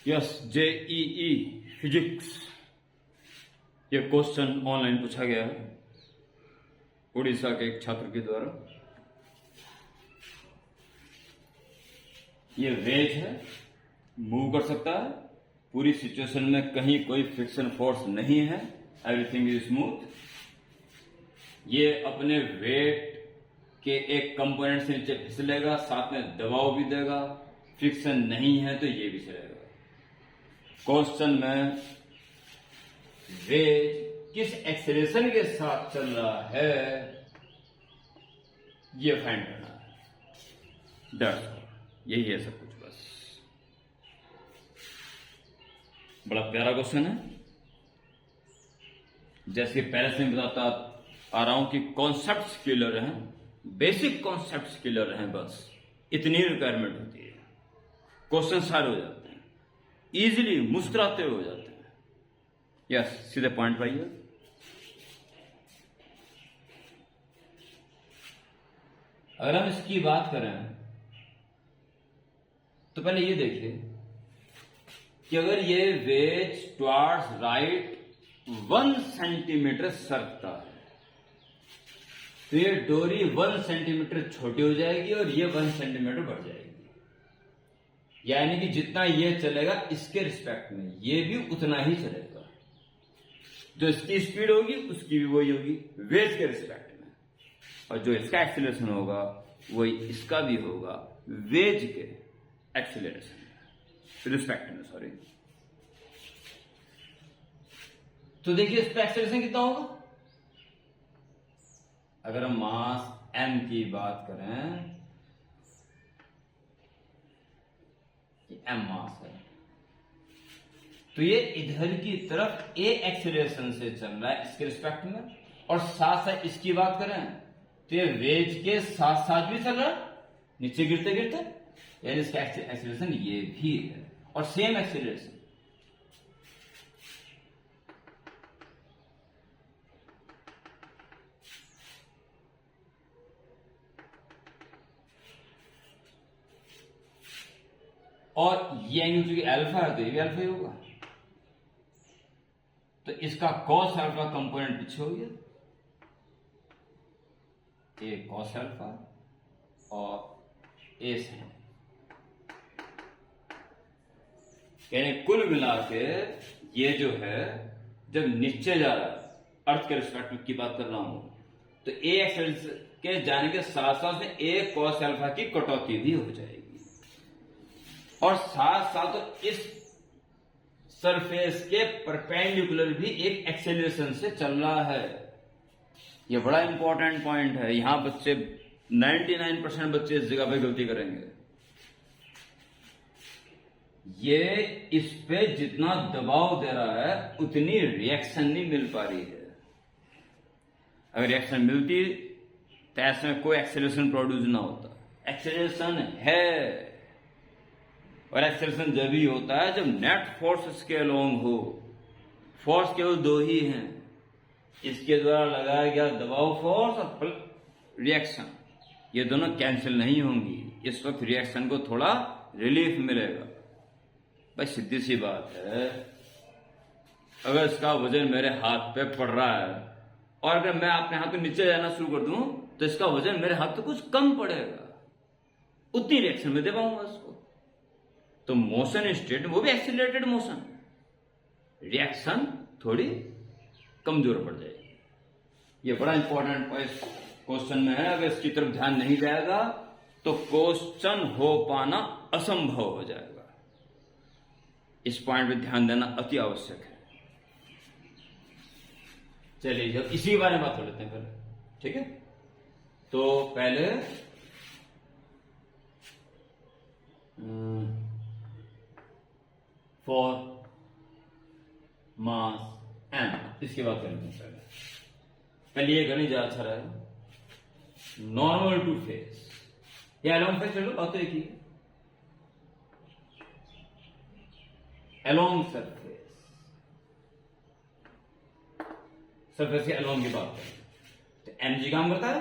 Yes, JEE physics, ये question online पूछा गया है उड़ीसा के एक छात्र के द्वारा। ये वेज है, मूव कर सकता है पूरी सिचुएशन में, कहीं कोई फ्रिक्शन फोर्स नहीं है, एवरीथिंग इज स्मूथ। ये अपने वेट के एक कंपोनेंट से नीचे फिसलेगा, साथ में दबाव भी देगा, फ्रिक्शन नहीं है तो ये भी चलेगा। क्वेश्चन में वेज किस एक्सेलरेशन के साथ चल रहा है ये फाइंड करना है। दैट्स ऑल, यही है सब कुछ बस। बड़ा प्यारा क्वेश्चन है। जैसे पहले से मैं बताता आ रहा हूं कि कॉन्सेप्ट्स क्लियर हैं, बेसिक कॉन्सेप्ट्स क्लियर हैं, बस इतनी रिक्वायरमेंट होती है। क्वेश्चन सारे हो जाते हैं, इजीली मुस्कुराते हो जाते हैं। यस, सीधे पॉइंट पर आइए। अगर हम इसकी बात करें तो पहले ये देखिए कि अगर ये वेज टुवर्ड्स राइट 1 सेंटीमीटर सरकता है तो ये डोरी 1 सेंटीमीटर छोटी हो जाएगी और ये 1 सेंटीमीटर बढ़ जाएगी। यानी कि जितना ये चलेगा इसके रिस्पेक्ट में ये भी उतना ही चलेगा। जो इसकी स्पीड होगी उसकी भी वही होगी वेज के रिस्पेक्ट में, और जो इसका एक्सीलरेशन होगा वही इसका भी होगा वेज के एक्सीलरेशन रिस्पेक्ट में, सॉरी। तो देखिए इसका एक्सीलरेशन कितना होगा। अगर हम मास m की बात करें कि m मास है तो ये इधर की तरफ a एक्सीलरेशन से चल रहा है इसके रिस्पेक्ट में, और साथ साथ इसकी बात करें तो ये वेज के साथ साथ भी चल रहा है नीचे गिरते गिरते, यानी इसका एक्सीलरेशन ये भी है और सेम एक्सीलरेशन। और ये एंगल चूंकि अल्फा है तो ये भी अल्फा ही होगा, तो इसका कॉस अल्फा कंपोनेंट पीछे हो गया, ए कॉस अल्फा और ए sin। यानी कुल मिला के ये जो है जब नीचे जा रहा है, अर्थ के रिस्पेक्ट की बात कर रहा हूं, तो ए एक्सेस के जाने के साथ साथ में ए कॉस अल्फा की कटौती भी हो जाएगी, और साथ साथ इस सरफेस के परपेंडिकुलर भी एक एक्सेलरेशन से चल रहा है। यह बड़ा इंपॉर्टेंट पॉइंट है। यहां बच्चे 99% बच्चे इस जगह पे गलती करेंगे। ये इस पे जितना दबाव दे रहा है उतनी रिएक्शन नहीं मिल पा रही है। अगर रिएक्शन मिलती तो ऐसे में कोई एक्सेलरेशन प्रोड्यूस ना होता। एक्सेलरेशन है, और एक्सेलरेशन जब भी होता है जब नेट फोर्स इसके अलोंग हो। फोर्स केवल दो ही हैं, इसके द्वारा लगाया गया दबाव फोर्स और रिएक्शन, ये दोनों कैंसिल नहीं होंगी। इस वक्त रिएक्शन को थोड़ा रिलीफ मिलेगा। भाई सीधी सी बात है, अगर इसका वजन मेरे हाथ पे पड़ रहा है और अगर मैं अपने हाथ को नीचे जाना शुरू कर दूं तो इसका वजन मेरे हाथ पे कुछ कम पड़ेगा, उतनी रिएक्शन में दे पाऊंगा इसको। तो मोशन स्टेट वो भी एक्सीलरेटेड मोशन, रिएक्शन थोड़ी कमजोर पड़ जाएगी। ये बड़ा इंपॉर्टेंट क्वेश्चन में है। अगर इसकी तरफ ध्यान नहीं जाएगा तो क्वेश्चन हो पाना असंभव हो जाएगा। इस पॉइंट पे ध्यान देना अति आवश्यक है। चलिए जब इसी बारे में बात कर लेते हैं पहले, ठीक है। तो पहले फॉर मास m इसकी बात करेंगे। पहले ये करने ज्यादा अच्छा रहेगा। नॉर्मल टू फेस या अलोंग फेस चलो बात तो एक ही है। अलोंग सरफेस, सरफेस के अलोंग की बात करें तो mg काम करता है।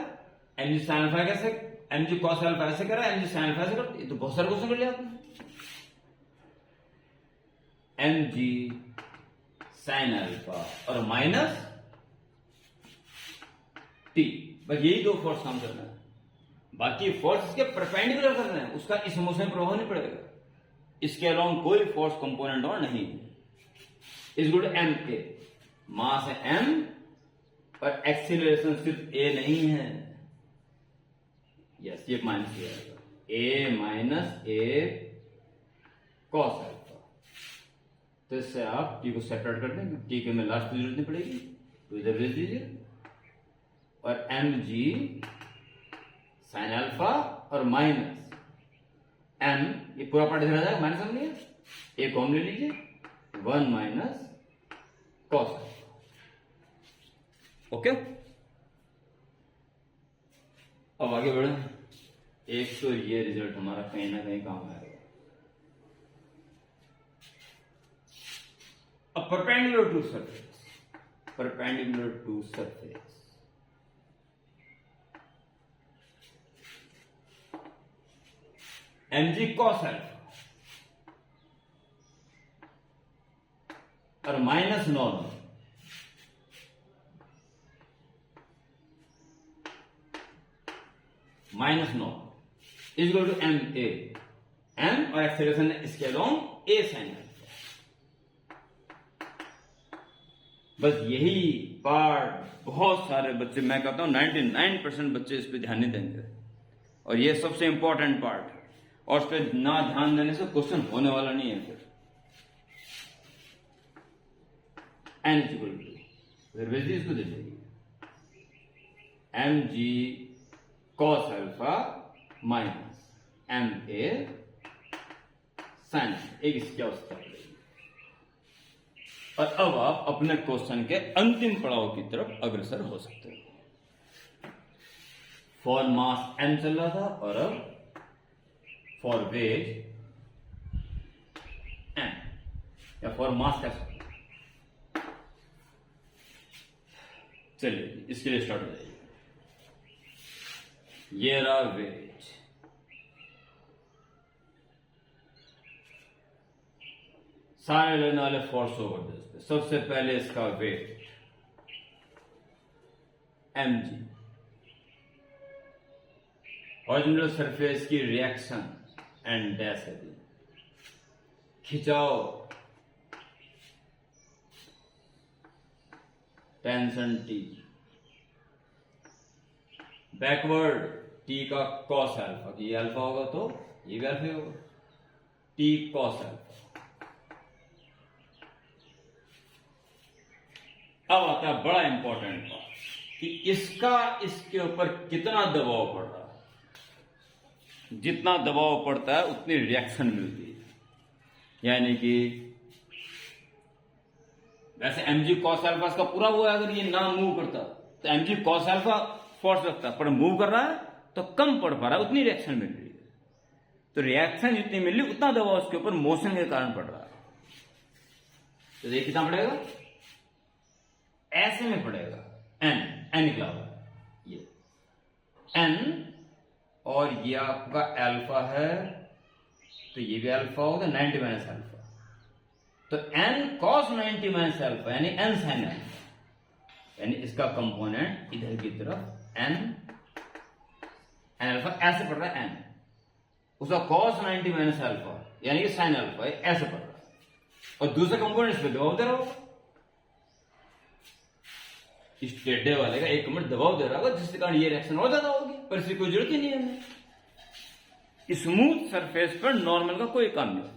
mg sin अल्फा कैसे, mg cos अल्फा ऐसे कर रहा है, mg sin अल्फा ऐसे करता है। ये तो बहुत सारे क्वेश्चन कर लिया आपने। mg sin अल्फा और माइनस t। बस यही दो फोर्स काम करना है, बाकी फोर्स इसके परपेंडिकुलर करना है, उसका इस मोशन में प्रभाव नहीं पड़ेगा। इसके अलावा कोई फोर्स कंपोनेंट और नहीं है। इज गुड एम ए, मास है m और एक्सीलरेशन सिर्फ a नहीं है। यस, ये माइनस ये आएगा, a minus a cos alpha. तो इससे आप t को सेपरेट कर दें, t के में लास्ट की जरूरत नहीं पड़ेगी, तो इधर भेज दीजिए। और mg साइन अल्फा और माइनस m, ये पूरा पार्ट इधर आ जाएगा, माइनस हम लिए, a कॉमन ले लीजिए, 1 माइनस कॉस अल्फा। ओके, अब आगे बढ़े। एक तो ये रिजल्ट हमारा कहीं ना कहीं काम आएगा। अब perpendicular to surface, perpendicular to surface, mg cos alpha और minus normal, minus normal is equal to M a, m और एक्सेलरेशन इसके अलोंग ए साइन अल्फा। बस यही पार्ट बहुत सारे बच्चे, मैं कहता हूं 99% बच्चे इस पे ध्यान नहीं देंगे, और ये सबसे इंपॉर्टेंट पार्ट है, और उस पर ना ध्यान देने से क्वेश्चन होने वाला नहीं है। फिर एन इक्वल टू, फिर भेज इसको दे देंगे M G cos alpha minus M A sine, एक इसकी अवस्था पड़ेगी। और अब आप अपने क्वेश्चन के अंतिम पड़ाव की तरफ अग्रसर हो सकते हो। फॉर मास m चल रहा था, और अब फॉर वेट m, या फॉर मास कह सकते। चलिए इसके लिए स्टार्ट हो जाइए। ये रहा वेट, सारे लेने वाले फोर्स ओवर दिस पे। सबसे पहले इसका वेट mg, ओरिजिनल सरफेस की रिएक्शन एंड डैश है, खिंचाव, टेंशन टी, बैकवर्ड टी का कॉस अल्फा, ये अल्फा होगा तो ये भी अल्फा होगा, टी कॉस अल्फा। अब आता है बड़ा इंपॉर्टेंट पार्ट कि इसका इसके ऊपर कितना दबाव पड़ रहा है। जितना दबाव पड़ता है उतनी रिएक्शन मिलती है, यानी कि वैसे mg cos अल्फा का पूरा हुआ, अगर ये ना मूव करता तो mg cos अल्फा फोर्स लगता, पर मूव कर रहा है तो कम पड़ पा रहा है, उतनी रिएक्शन मिल रही है। तो रिएक्शन जितनी मिल रही उतना दबाव उसके ऊपर मोशन के कारण पड़ रहा है। तो ये कितना पड़ेगा, ऐसे में पड़ेगा n निकला हुआ ये n, और ये आपका अल्फा है तो ये भी अल्फा होगा 90 माइनस अल्फा, तो n cos 90 माइनस अल्फा यानी n sin अल्फा, यानी इसका कंपोनेंट इधर की तरफ n अल्फा ऐसे पड़ रहा है n, उसका cos 90 माइनस अल्फा यानी कि sin अल्फा ऐसे पड़ रहा है, और दूसरा कंपोनेंट इस पे दबाव दे रहा होगा, इस टेढ़े वाले का एक मिनट दबाव दे रहा होगा, जिसके कारण ये रिएक्शन हो ज्यादा होगी, पर इसकी कोई जरूरत ही नहीं है हमें। स्मूथ सरफेस पर नॉर्मल का कोई काम नहीं होता।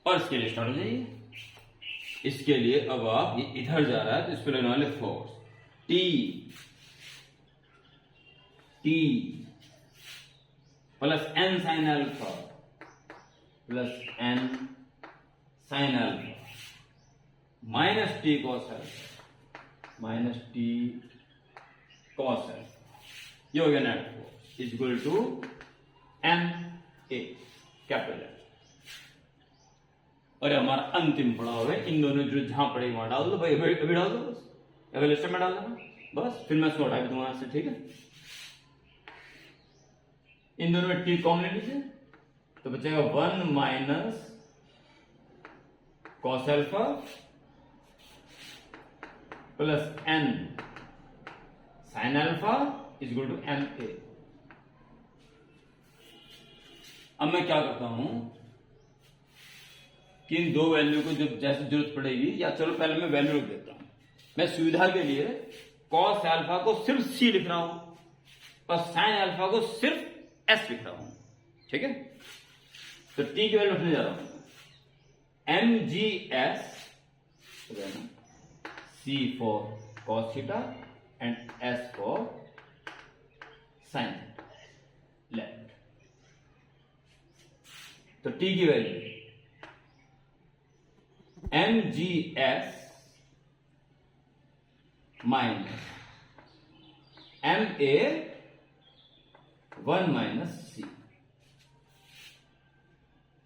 और इसके लिए स्टार्ट हो जाइए। इसके लिए अब आप ये इधर जा रहा है तो इस पर लगने वाले force T plus N sine alpha plus N sine alpha minus T cos alpha minus T cos alpha, ये हो गया net force is equal to M A capital. और हमारा अंतिम पड़ाव है, इन दोनों जो जहां पड़े वहां डाल दो भाई, अभी डाल दो, बस एवेल्यूएशन में डाल दो बस, फिर मैं इसको हटा दूंगा यहाँ से, ठीक है। इन दोनों में टी कॉमन ले लीजिए तो बचेगा 1 minus cos alpha plus N sine alpha is equal to M A. अब मैं क्या करता हूं कि इन दो वैल्यू को जब जैसे जरूरत पड़ेगी, या चलो पहले मैं वैल्यू लिख देता हूं। मैं सुविधा के लिए कॉस अल्फा को सिर्फ सी लिख रहा हूं और साइन अल्फा को सिर्फ एस लिख रहा हूं, ठीक है। तो टी की वैल्यू रखने जा रहा हूं m G S, c for cos theta and s for sine left. तो टी की value M G s minus M a 1 minus c.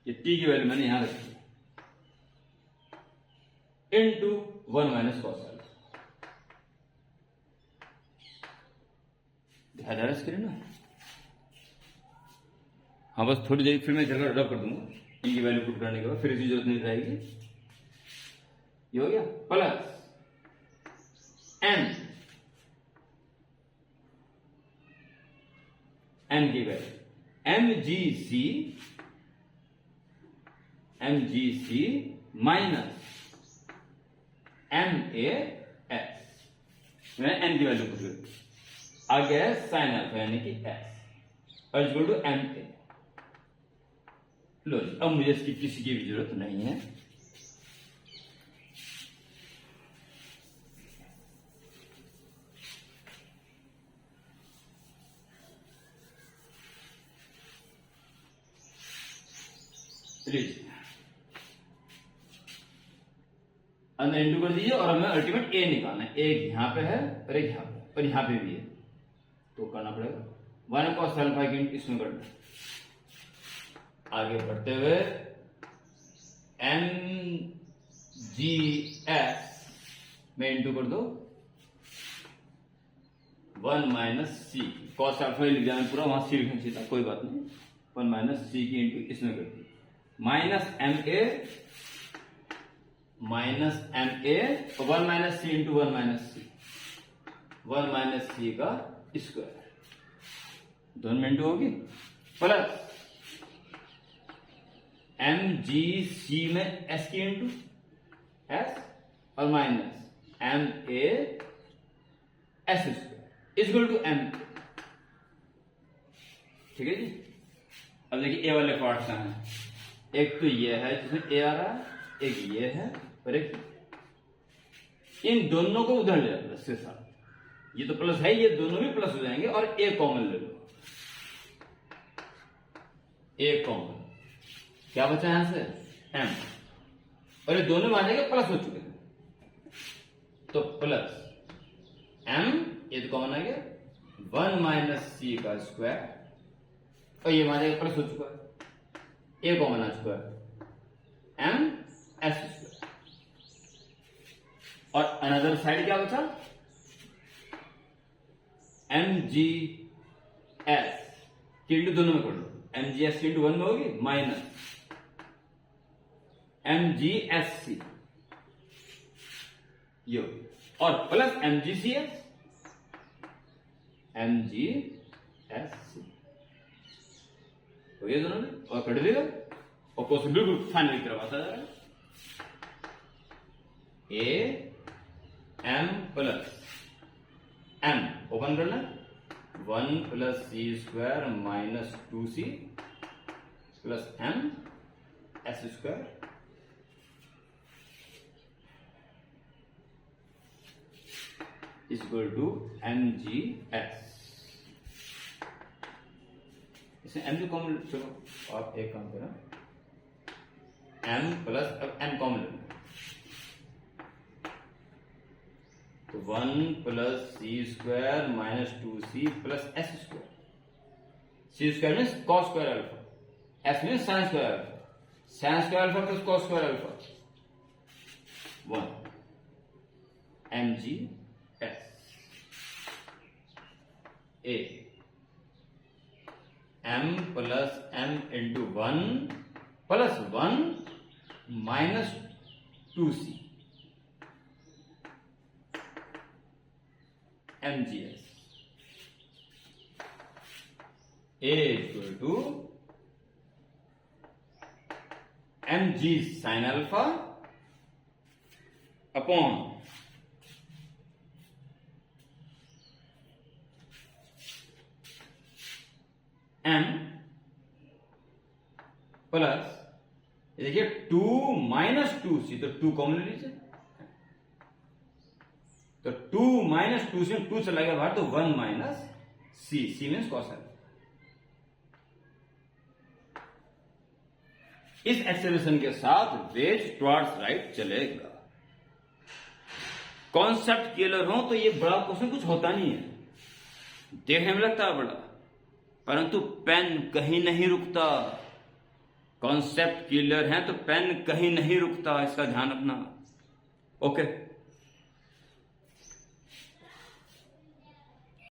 ये टी की वैल्यू मैंने यहां रखी इनटू 1 माइनस कॉस अल्फा। दिखा जा रहा है स्क्रीन में? हाँ, बस थोड़ी देर फिर मैं जगह रब कर दूंगा टी की वैल्यू पुट करने के बाद, फिर इसकी जरूरत नहीं रहेगी। ये हो गया प्लस एन की value M G C minus M A S. मैंने एन की वैल्यू पुट कर, आ गया है साइन अल्फा यानी कि एस और इक्वल टू एम ए। लो जी, अब मुझे इसकी किसी की भी जरूरत नहीं है। अंदर इंटू कर दीजिए और हमें अल्टीमेट ए निकालना है। एक यहां पे है और एक यहां पे और यहां पे भी है, तो करना पड़ेगा 1 cos अल्फा की इसमें करना। आगे बढ़ते हुए एम जी एस में इंटू कर दो 1 माइनस सी। कॉस अल्फा लिख जाना पूरा, वहां सी लिखना चाहिए था, कोई बात नहीं। 1 माइनस सी की इंटू इसमें कर दी minus M a 1 minus c into 1 minus c, 1 minus c का स्क्वायर, दोनों में इंटू होगी, प्लस एम जी सी में एस की इंटू एस और minus M A S square equal to M. ठीक है जी। अब देखिए ए वाले पार्ट का है, एक तो ये है जिसमें ए आ रहा है, एक ये है और एक इन दोनों को उधर ले जाओ प्लस के साथ। ये तो प्लस है, ये दोनों भी प्लस हो जाएंगे और ए कॉमन ले लो। ए कॉमन क्या बचा यहां से एम, और ये दोनों मान जाएंगे प्लस हो चुके हैं, तो प्लस एम, ये तो कॉमन आ गया 1 माइनस सी का स्क्वायर, और ये मान जाएगा प्लस हो चुका है, ए कॉमन आ चुका है एम एस स्क्वायर। और अनदर साइड क्या बचा एम जी एस की इंटू दोनों में कर लो, एम जी एस की इंटू 1 में होगी minus M G S C ये, और plus M G C S, M G S C तो ये दोनों में और कट देगा और क्वेश्चन बिल्कुल फाइनल की तरफ आता जा रहा है। A M plus m open करना 1 plus c square minus 2c plus m S square equal to m ji s. इसमें एम जो कॉमन, चलो आप एक काम करो, एम प्लस अब एम कॉमन ले लो, तो 1 plus c square minus 2c plus s square. C square mean cos square alpha, s mean sine square alpha, sine square alpha plus cos square alpha 1 M G S. A M plus M into 1 plus 1 minus 2c mgs a equal to mg sin alpha upon m plus देखिए 2 minus 2c, तो 2 common ले लीजिए, तो 2 minus 2 से 2 चला गया बाहर, तो 1 minus c, c means cos alpha. इस एक्सेलरेशन के साथ वेज टुवर्ड्स राइट चलेगा। कॉन्सेप्ट क्लियर हो तो ये बड़ा क्वेश्चन कुछ होता नहीं है, देखने में लगता है बड़ा, परंतु पेन कहीं नहीं रुकता। कॉन्सेप्ट क्लियर है तो पेन कहीं नहीं रुकता, इसका ध्यान रखना। ओके।